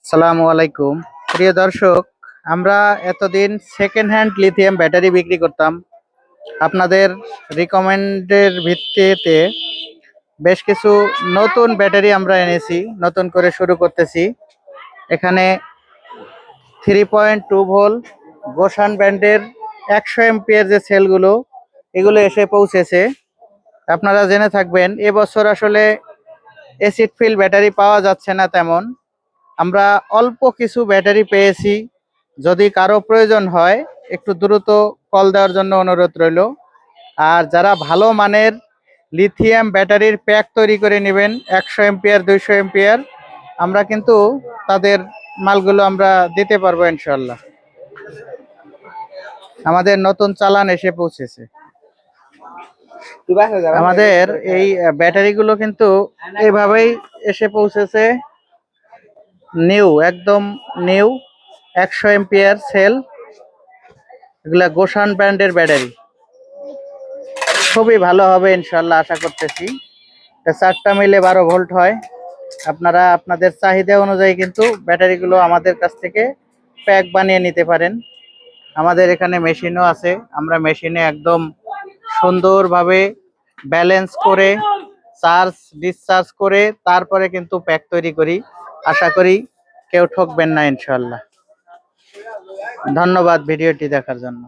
আসসালামু আলাইকুম প্রিয় দর্শক। আমরা এতদিন সেকেন্ড হ্যান্ড লিথিয়াম ব্যাটারি বিক্রি করতাম। আপনাদের রিকমেন্ডের ভিত্তিতে বেশ কিছু নতুন ব্যাটারি আমরা এনেছি, নতুন করে শুরু করতেছি। এখানে 3.2 ভোল্ট গোসান ব্র্যান্ডের 100 এমপিয়ার যে সেলগুলো, এগুলো এসে পৌঁছেছে। আপনারা জেনে থাকবেন এবছর আসলে অ্যাসিড ফিল ব্যাটারি পাওয়া যাচ্ছে না তেমন। আমরা অল্প কিছু ব্যাটারি পেয়েছি। যদি কারো প্রয়োজন হয় একটু দ্রুত কল দেওয়ার জন্য অনুরোধ রইল। আর যারা ভালো মানের লিথিয়াম ব্যাটারির প্যাক তৈরি করে নেবেন 100 এমপিয়ার 200 এমপিয়ার, আমরা কিন্তু তাদের মালগুলো আমরা দিতে পারবো ইনশাল্লাহ। আমাদের নতুন চালান এসে পৌঁছেছে। আমাদের এই ব্যাটারিগুলো কিন্তু এভাবেই এসে পৌঁছেছে। নিউ, একদম নিউ 100 এমপিয়ার সেল। এগুলা গোসান ব্র্যান্ডের ব্যাটারি, খুবই ভালো হবে ইনশাল্লাহ আশা করতেছি। 4টা মিলে 12 ভোল্ট হয়। আপনারা আপনাদের চাহিদা অনুযায়ী কিন্তু ব্যাটারিগুলো আমাদের কাছ থেকে প্যাক বানিয়ে নিতে পারেন। আমাদের এখানে মেশিনও আছে। আমরা মেশিনে একদম সুন্দরভাবে ব্যালেন্স করে চার্জ ডিসচার্জ করে তারপরে কিন্তু প্যাক তৈরি করি। আশা করি কেউ ঠকবেন না ইনশাল্লাহ। ধন্যবাদ ভিডিওটি দেখার জন্য।